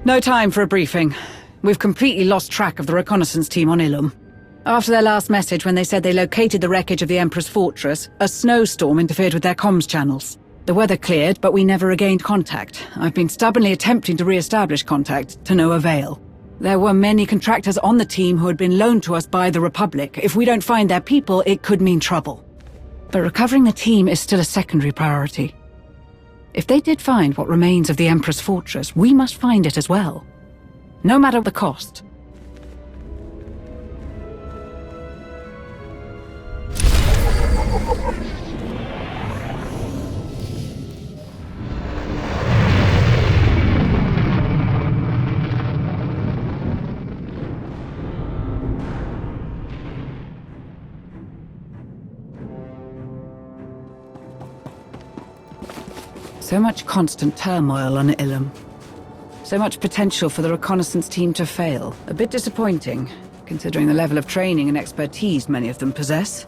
No time for a briefing. We've completely lost track of the reconnaissance team on Ilum. After their last message when they said they located the wreckage of the Emperor's fortress, a snowstorm interfered with their comms channels. The weather cleared, but we never regained contact. I've been stubbornly attempting to re-establish contact, to no avail. There were many contractors on the team who had been loaned to us by the Republic. If we don't find their people, it could mean trouble. But recovering the team is still a secondary priority. If they did find what remains of the Emperor's fortress, we must find it as well. No matter the cost. So much constant turmoil on Ilum. So much potential for the reconnaissance team to fail. A bit disappointing, considering the level of training and expertise many of them possess.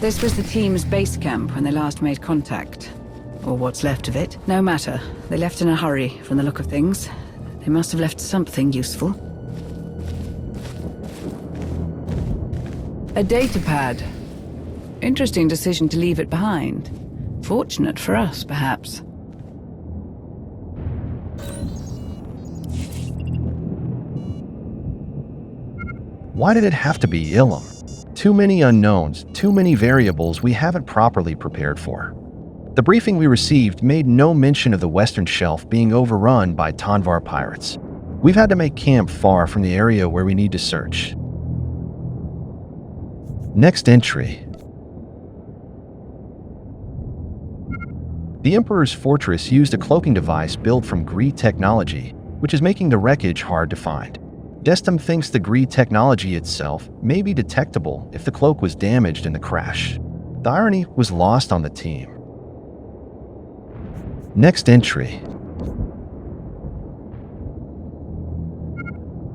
This was the team's base camp when they last made contact. Or what's left of it. No matter. They left in a hurry, from the look of things. They must have left something useful. A datapad. Interesting decision to leave it behind. Fortunate for us, perhaps. Why did it have to be Ilum? Too many unknowns, too many variables we haven't properly prepared for. The briefing we received made no mention of the Western Shelf being overrun by Tonvar pirates. We've had to make camp far from the area where we need to search. Next entry. The Emperor's fortress used a cloaking device built from Gree technology, which is making the wreckage hard to find. Destum thinks the Gree technology itself may be detectable if the cloak was damaged in the crash. The irony was lost on the team. Next entry.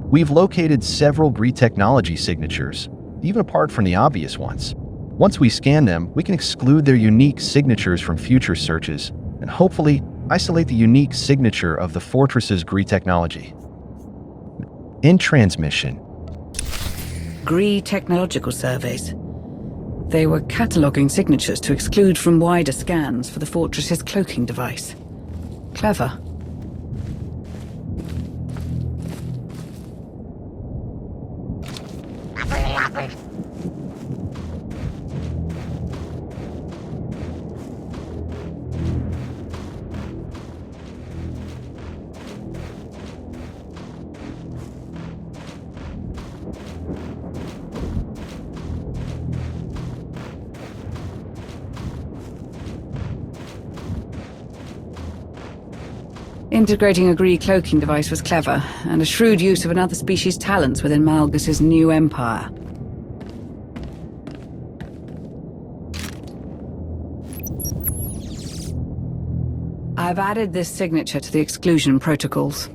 We've located several Gree technology signatures, even apart from the obvious ones. Once we scan them, we can exclude their unique signatures from future searches, and hopefully isolate the unique signature of the fortress's Gree technology. In transmission. Gree technological surveys. They were cataloguing signatures to exclude from wider scans for the fortress's cloaking device. Clever. Integrating a Gree cloaking device was clever, and a shrewd use of another species' talents within Malgus's new empire. I've added this signature to the exclusion protocols.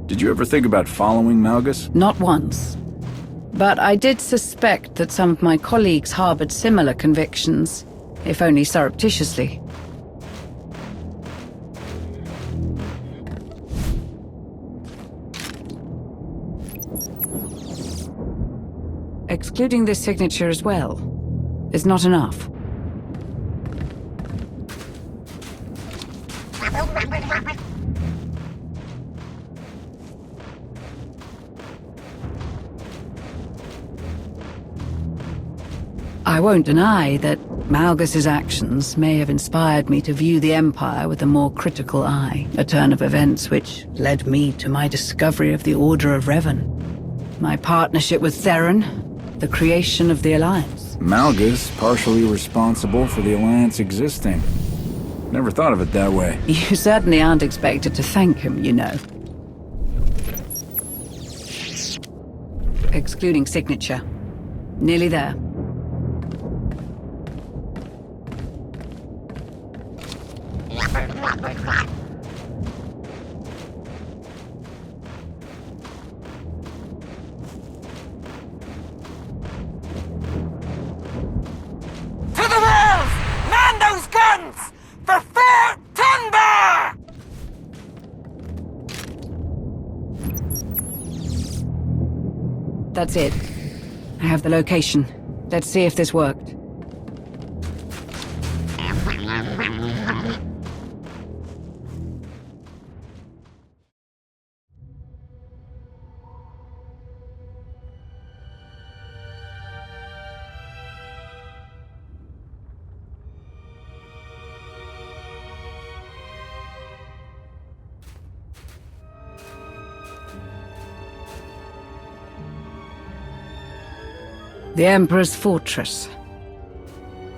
Did you ever think about following Malgus? Not once. But I did suspect that some of my colleagues harbored similar convictions, if only surreptitiously. Excluding this signature as well is not enough. I won't deny that Malgus's actions may have inspired me to view the Empire with a more critical eye, a turn of events which led me to my discovery of the Order of Revan. My partnership with Theron, the creation of the Alliance. Malgus partially responsible for the Alliance existing. Never thought of it that way. You certainly aren't expected to thank him, you know. Excluding signature. Nearly there. That's it. I have the location. Let's see if this worked. The Emperor's fortress.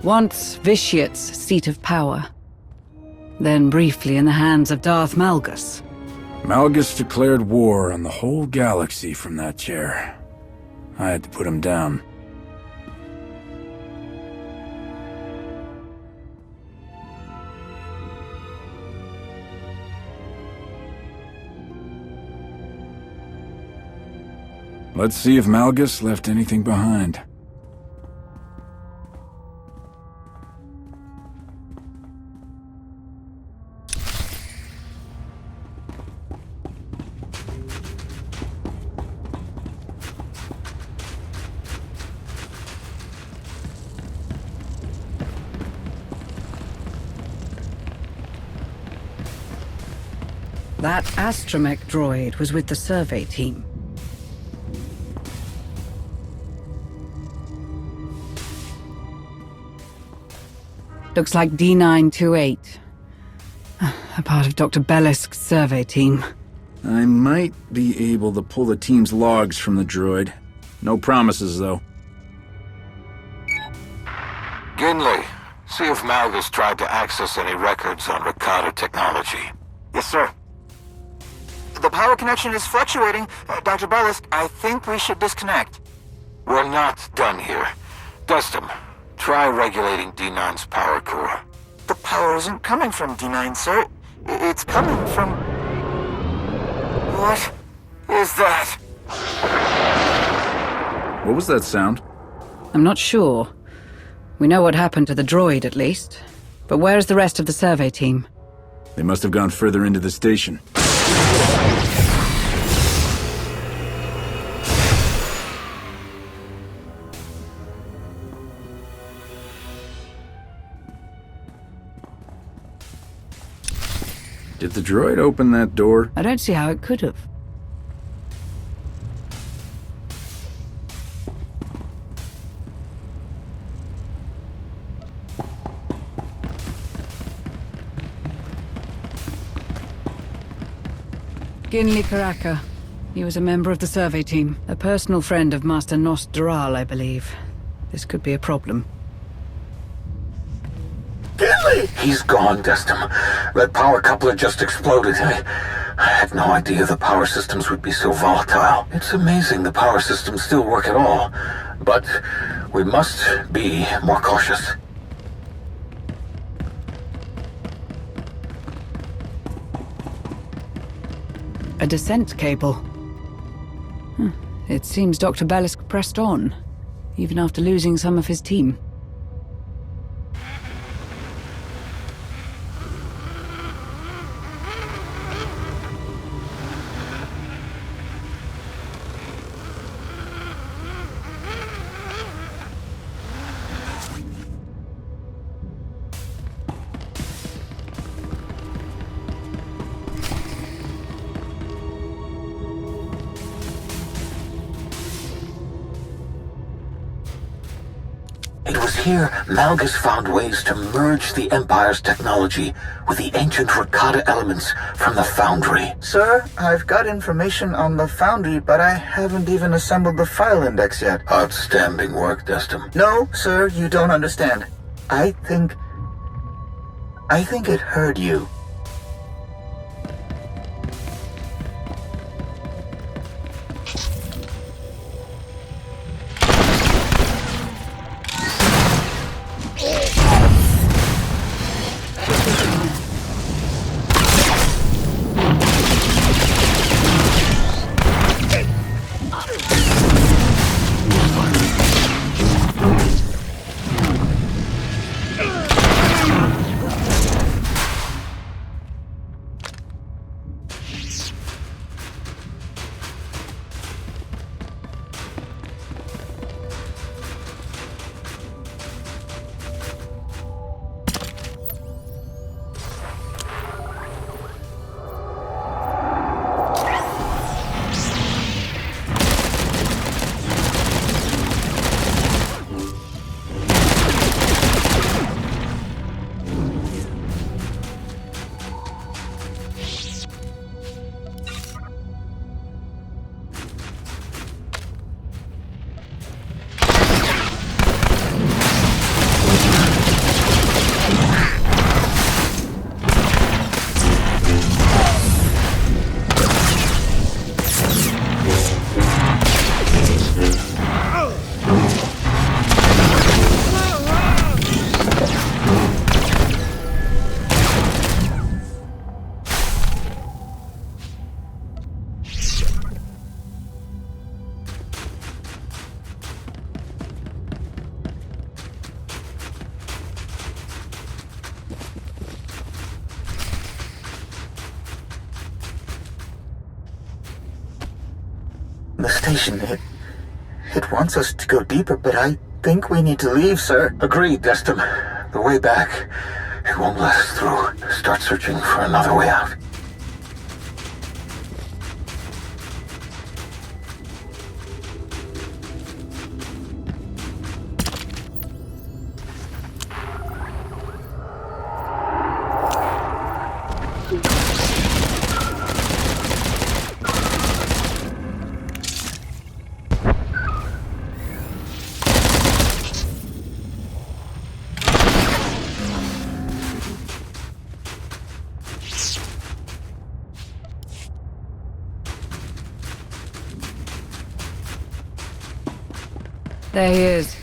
Once Vitiate's seat of power. Then briefly in the hands of Darth Malgus. Malgus declared war on the whole galaxy from that chair. I had to put him down. Let's see if Malgus left anything behind. That astromech droid was with the survey team. Looks like D928. A part of Dr. Bellisk's survey team. I might be able to pull the team's logs from the droid. No promises, though. Gimli, see if Malgus tried to access any records on Ricardo technology. Yes, sir. The power connection is fluctuating. Dr. Bellisk, I think we should disconnect. We're not done here. Dustin, try regulating D9's power core. The power isn't coming from D9, sir. It's coming from... What is that? What was that sound? I'm not sure. We know what happened to the droid, at least. But where's the rest of the survey team? They must have gone further into the station. Did the droid open that door? I don't see how it could have. Ginli Karaka. He was a member of the survey team. A personal friend of Master Nost Dural, I believe. This could be a problem. He's gone, Dustin. That power coupler just exploded. I had no idea the power systems would be so volatile. It's amazing the power systems still work at all. But we must be more cautious. A descent cable. It seems Dr. Bellisk pressed on, even after losing some of his team. It was here Malgus found ways to merge the Empire's technology with the ancient Rakata elements from the Foundry. Sir, I've got information on the Foundry, but I haven't even assembled the file index yet. Outstanding work, Destum. No, sir, you don't understand. I think it heard you. The station, it wants us to go deeper, but I think we need to leave, sir. Agreed, Destum. The way back, it won't let us through. Start searching for another way out. There he is.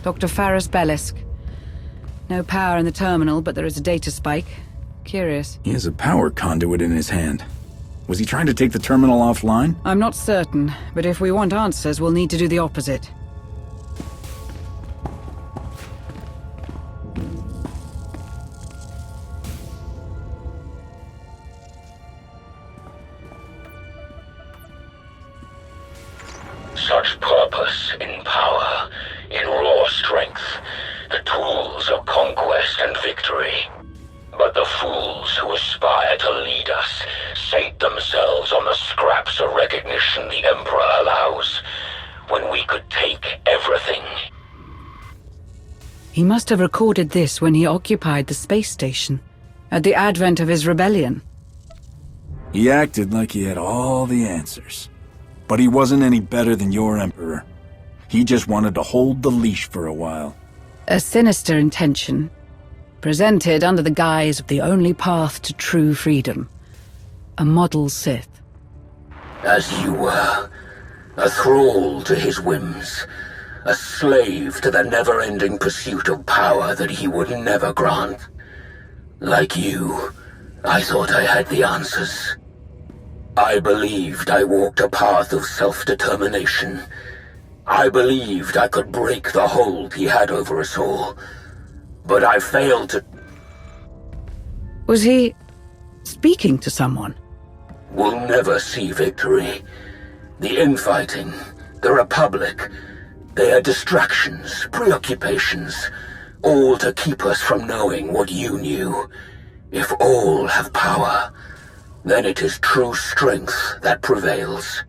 Dr. Faris Bellisk. No power in the terminal, but there is a data spike. Curious. He has a power conduit in his hand. Was he trying to take the terminal offline? I'm not certain, but if we want answers, we'll need to do the opposite. Such purpose in power, in raw strength, the tools of conquest and victory. But the fools who aspire to lead us sate themselves on the scraps of recognition the Emperor allows, when we could take everything. He must have recorded this when he occupied the space station, at the advent of his rebellion. He acted like he had all the answers. But he wasn't any better than your Emperor. He just wanted to hold the leash for a while. A sinister intention, presented under the guise of the only path to true freedom. A model Sith. As you were, a thrall to his whims, a slave to the never-ending pursuit of power that he would never grant. Like you, I thought I had the answers. I believed I walked a path of self-determination. I believed I could break the hold he had over us all. But I failed to... Was he speaking to someone? We'll never see victory. The infighting, the Republic, they are distractions, preoccupations, all to keep us from knowing what you knew. If all have power, then it is true strength that prevails.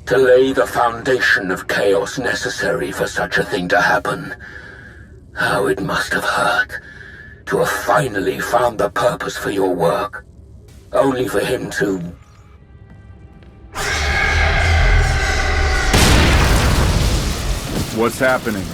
To lay the foundation of chaos necessary for such a thing to happen, How it must have hurt to have finally found the purpose for your work, only for him to... What's happening?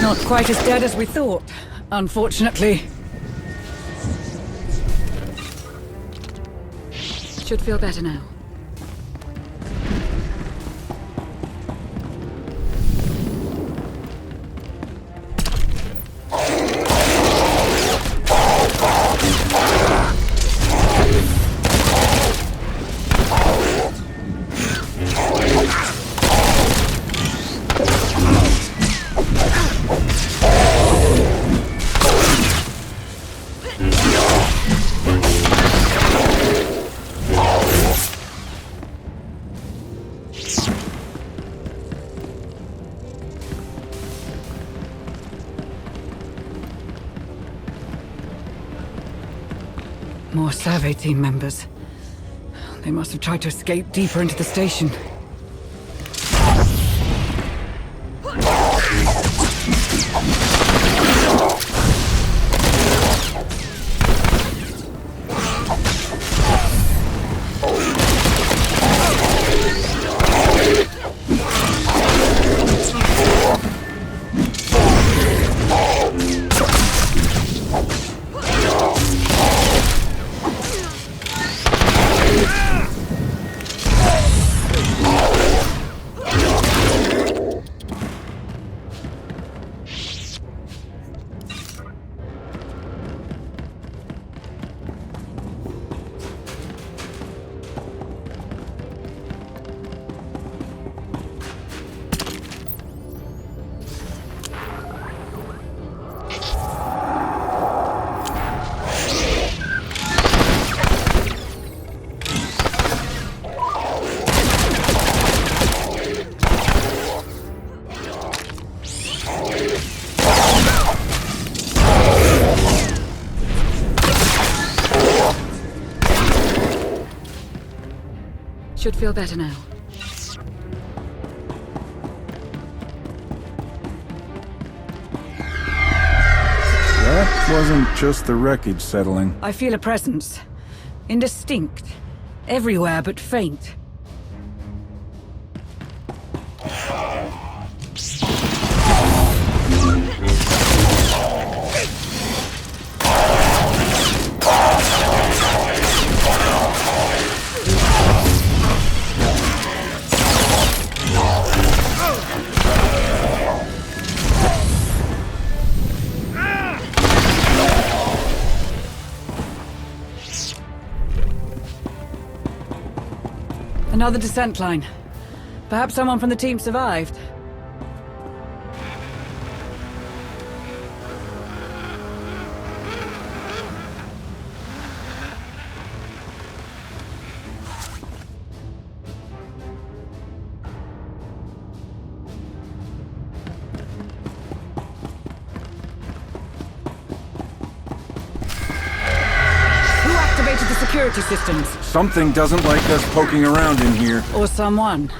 Not quite as dead as we thought, unfortunately. Should feel better now. More survey team members. They must have tried to escape deeper into the station. Should feel better now. That wasn't just the wreckage settling. I feel a presence. Indistinct. Everywhere but faint. Another descent line. Perhaps someone from the team survived. Who activated the security systems? Something doesn't like us poking around in here. Or someone.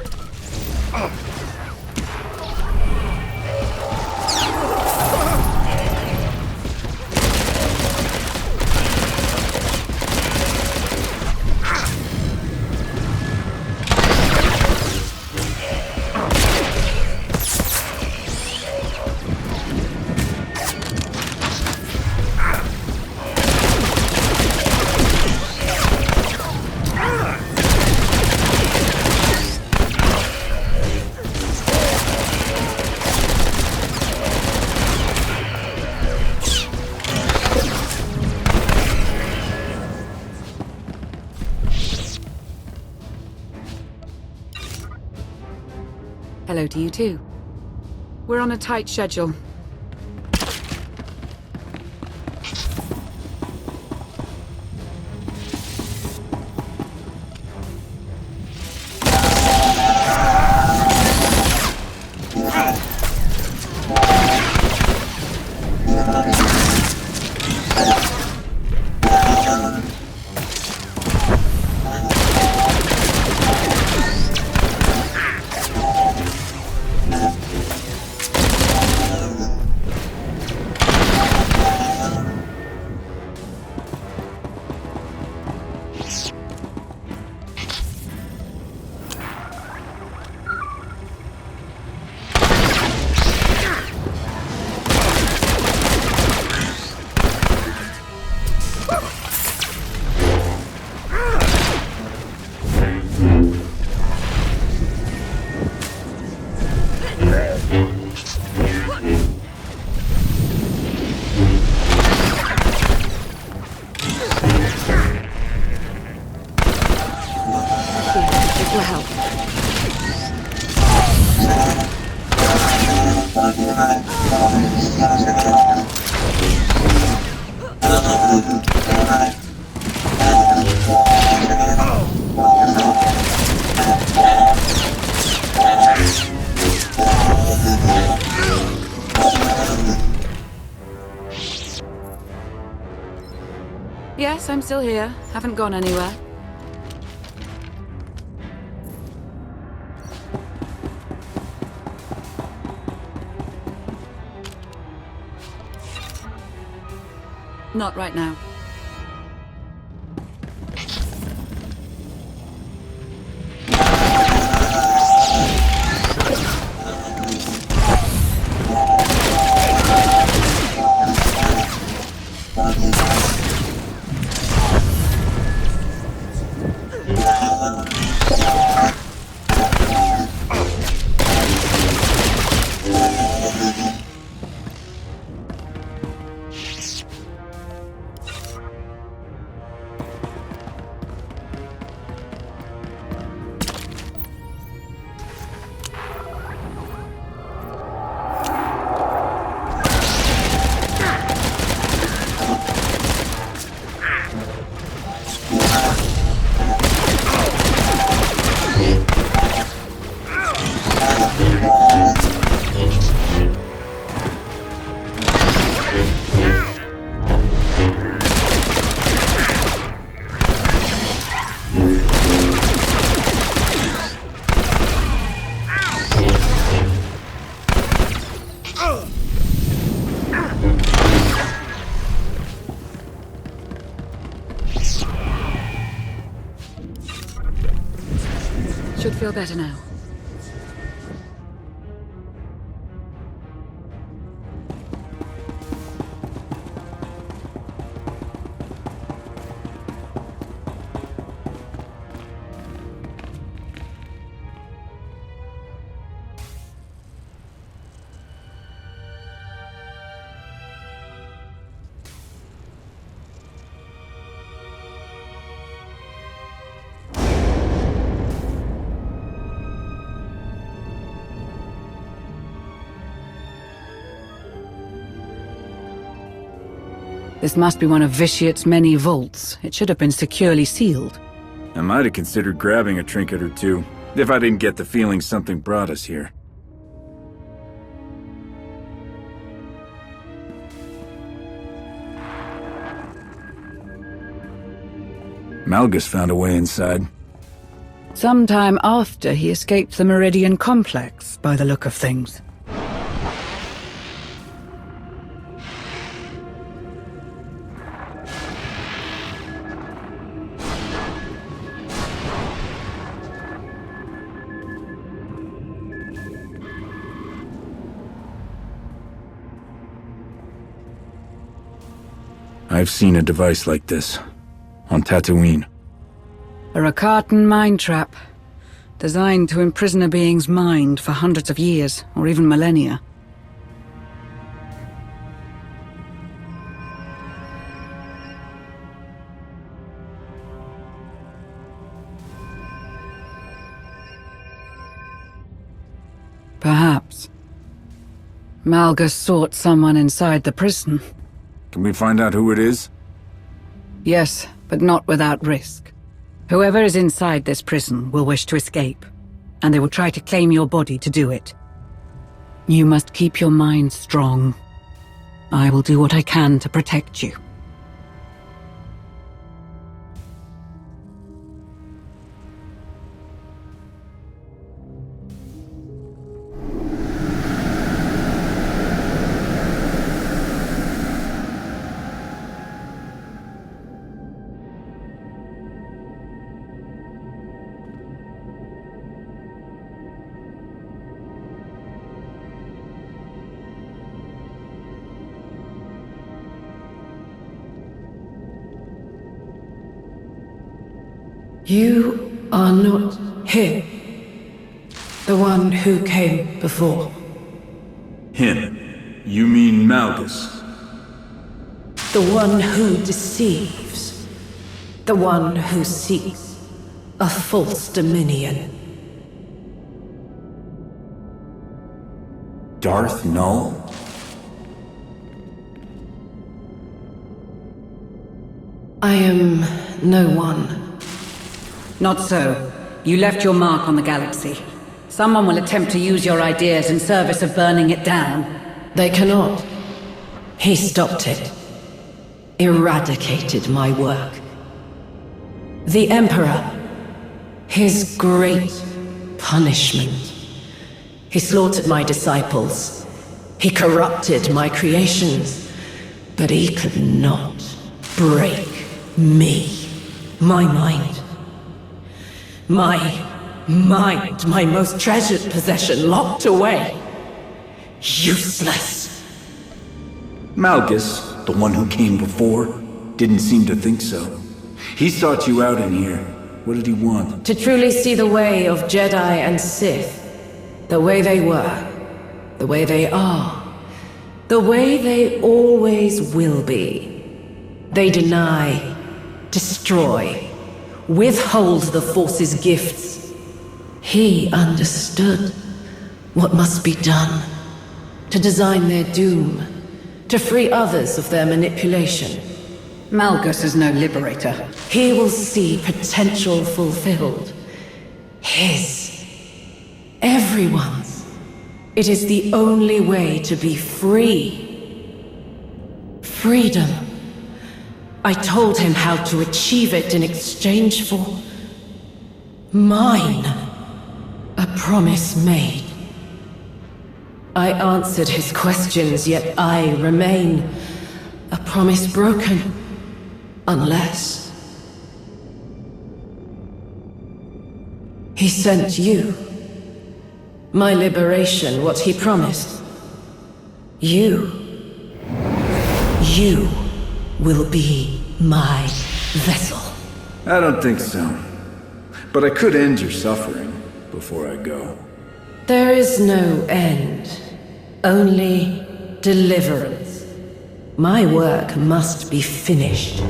Hello to you too. We're on a tight schedule. Yes, I'm still here. Haven't gone anywhere. Not right now. Should feel better now. This must be one of Vitiate's many vaults. It should have been securely sealed. I might have considered grabbing a trinket or two, if I didn't get the feeling something brought us here. Malgus found a way inside. Sometime after he escaped the Meridian Complex, by the look of things. I've seen a device like this on Tatooine. A Rakatan mind trap, designed to imprison a being's mind for hundreds of years, or even millennia. Perhaps. Malgus sought someone inside the prison. Can we find out who it is? Yes, but not without risk. Whoever is inside this prison will wish to escape, and they will try to claim your body to do it. You must keep your mind strong. I will do what I can to protect you. You are not him. The one who came before. Him? You mean Malgus? The one who deceives. The one who seeks a false dominion. Darth Nul? I am no one. Not so. You left your mark on the galaxy. Someone will attempt to use your ideas in service of burning it down. They cannot. He stopped it. Eradicated my work. The Emperor. His great punishment. He slaughtered my disciples. He corrupted my creations. But he could not break me. My mind. My mind, my most treasured possession, locked away. Useless. Malgus, the one who came before, didn't seem to think so. He sought you out in here. What did he want? To truly see the way of Jedi and Sith. The way they were. The way they are. The way they always will be. They deny, destroy, withhold the Force's gifts. He understood what must be done to design their doom, to free others of their manipulation. Malgus is no liberator. He will see potential fulfilled. His. Everyone's. It is the only way to be free. Freedom. I told him how to achieve it in exchange for mine. A promise made. I answered his questions, yet I remain a promise broken. Unless he sent you. My liberation, what he promised. You will be my vessel. I don't think so. But I could end your suffering before I go. There is no end. Only deliverance. My work must be finished.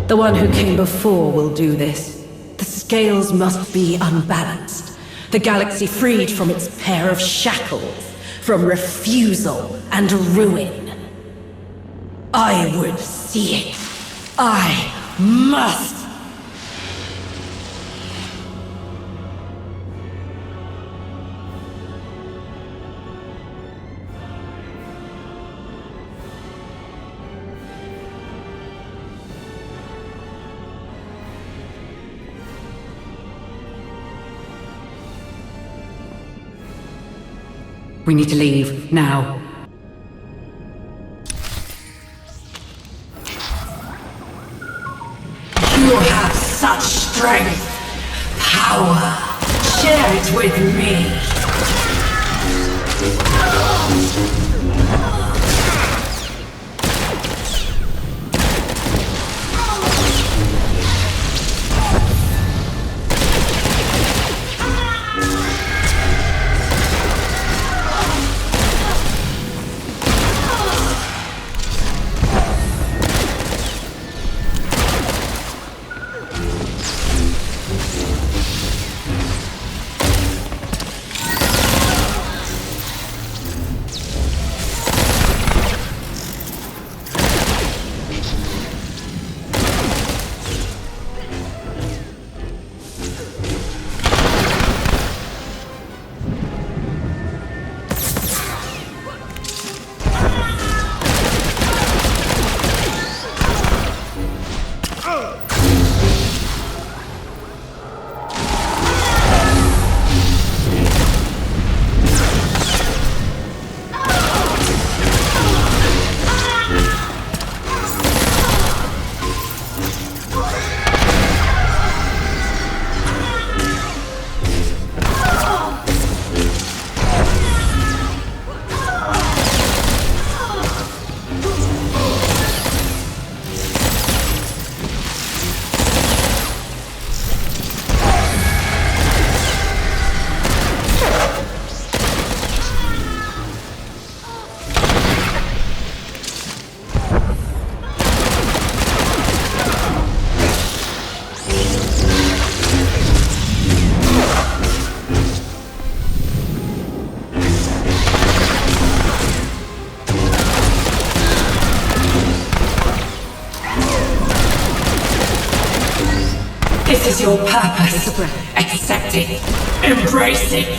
The one who came before will do this. The scales must be unbalanced. The galaxy freed from its pair of shackles, from refusal and ruin. I would see it. I must. We need to leave, now. You have such strength, power. Share it with me. This is your purpose. Accept it. Embrace it.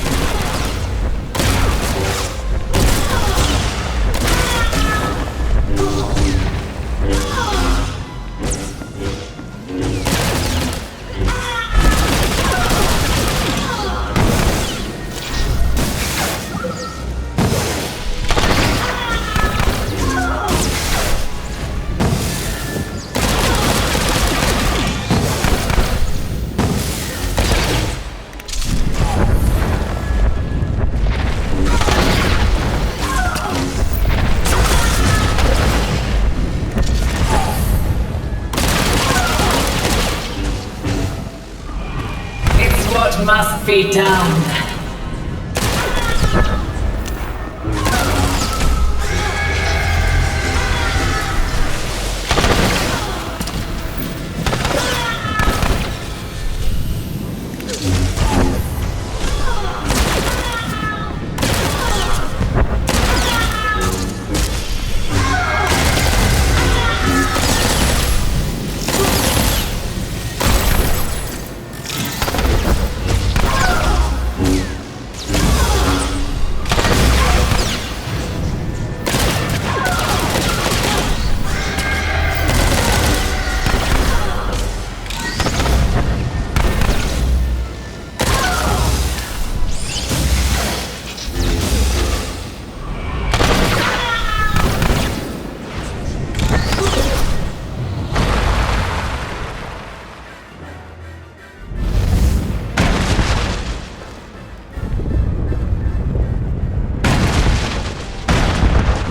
Must be done.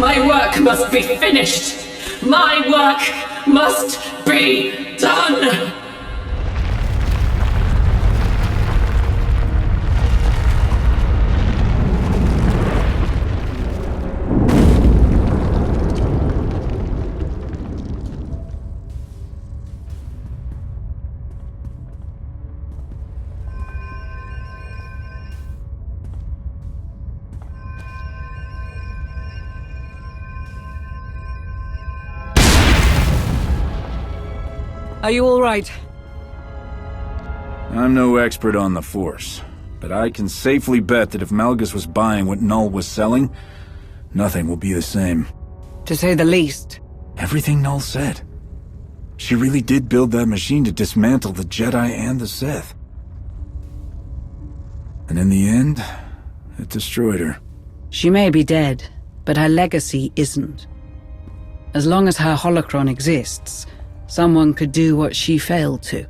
My work must be finished! My work must be done! Are you all right? I'm no expert on the Force, but I can safely bet that if Malgus was buying what Nul was selling, nothing will be the same. To say the least. Everything Nul said. She really did build that machine to dismantle the Jedi and the Sith. And in the end, it destroyed her. She may be dead, but her legacy isn't. As long as her holocron exists, someone could do what she failed to.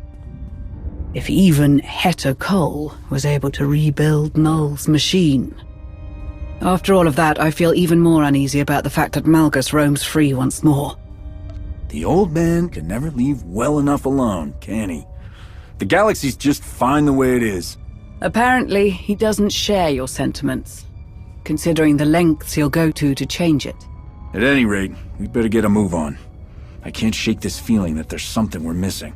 If even Heta Cole was able to rebuild Nul's machine. After all of that, I feel even more uneasy about the fact that Malgus roams free once more. The old man can never leave well enough alone, can he? The galaxy's just fine the way it is. Apparently, he doesn't share your sentiments, considering the lengths he'll go to change it. At any rate, we'd better get a move on. I can't shake this feeling that there's something we're missing.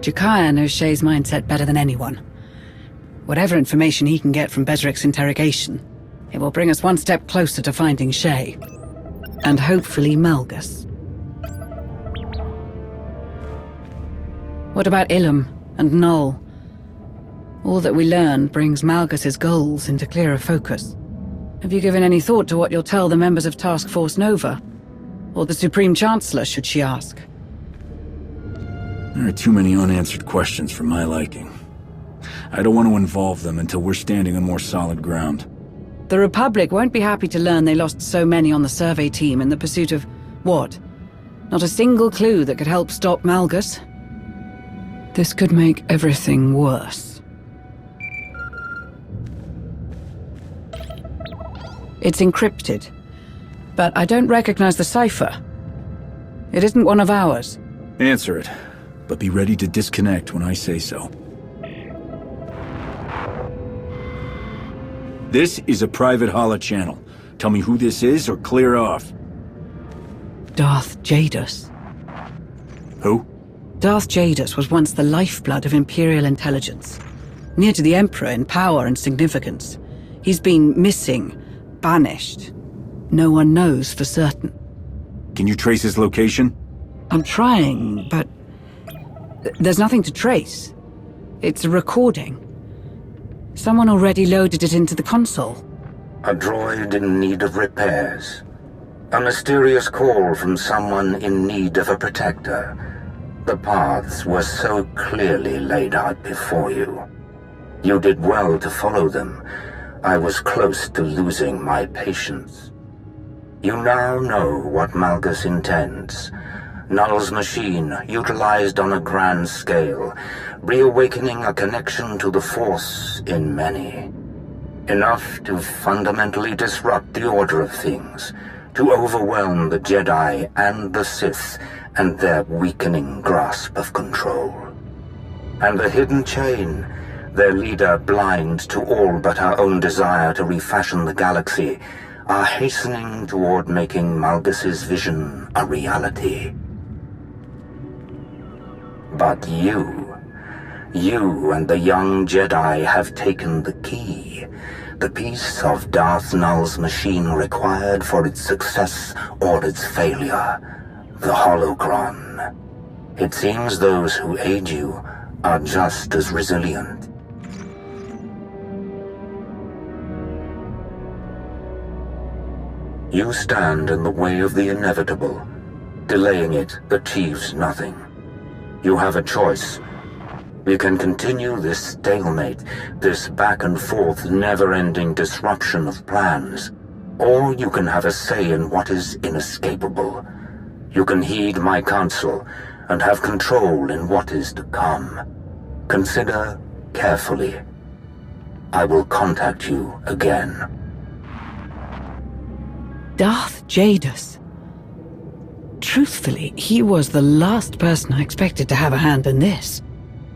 Jakaya knows Shay's mindset better than anyone. Whatever information he can get from Bezric's interrogation, it will bring us one step closer to finding Shay. And hopefully Malgus. What about Ilum and Nul? All that we learn brings Malgus's goals into clearer focus. Have you given any thought to what you'll tell the members of Task Force Nova? Or the Supreme Chancellor, should she ask? There are too many unanswered questions for my liking. I don't want to involve them until we're standing on more solid ground. The Republic won't be happy to learn they lost so many on the survey team in the pursuit of... what? Not a single clue that could help stop Malgus? This could make everything worse. It's encrypted, but I don't recognize the cipher. It isn't one of ours. Answer it, but be ready to disconnect when I say so. This is a private holochannel. Tell me who this is or clear off. Darth Jadus. Who? Darth Jadus was once the lifeblood of Imperial intelligence. Near to the Emperor in power and significance. He's been missing, banished. No one knows for certain. Can you trace his location? I'm trying, but there's nothing to trace. It's a recording. Someone already loaded it into the console. A droid in need of repairs. A mysterious call from someone in need of a protector. The paths were so clearly laid out before you. You did well to follow them. I was close to losing my patience. You now know what Malgus intends. Nul's machine, utilized on a grand scale, reawakening a connection to the Force in many. Enough to fundamentally disrupt the order of things, to overwhelm the Jedi and the Sith and their weakening grasp of control. And the hidden chain, their leader blind to all but our own desire to refashion the galaxy, are hastening toward making Malgus's vision a reality. But you and the young Jedi have taken the key, the piece of Darth Nul's machine required for its success or its failure, the holocron. It seems those who aid you are just as resilient. You stand in the way of the inevitable. Delaying it achieves nothing. You have a choice. You can continue this stalemate, this back and forth, never-ending disruption of plans. Or you can have a say in what is inescapable. You can heed my counsel and have control in what is to come. Consider carefully. I will contact you again. Darth Jadus. Truthfully, he was the last person I expected to have a hand in this.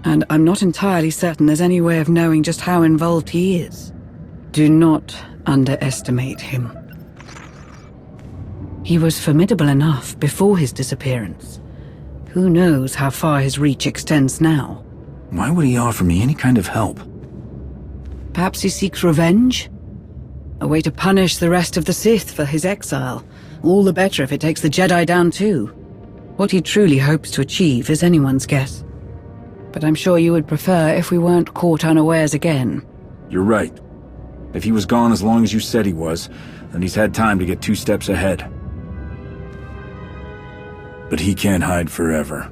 And I'm not entirely certain there's any way of knowing just how involved he is. Do not underestimate him. He was formidable enough before his disappearance. Who knows how far his reach extends now? Why would he offer me any kind of help? Perhaps he seeks revenge? A way to punish the rest of the Sith for his exile. All the better if it takes the Jedi down too. What he truly hopes to achieve is anyone's guess. But I'm sure you would prefer if we weren't caught unawares again. You're right. If he was gone as long as you said he was, then he's had time to get 2 steps ahead. But he can't hide forever.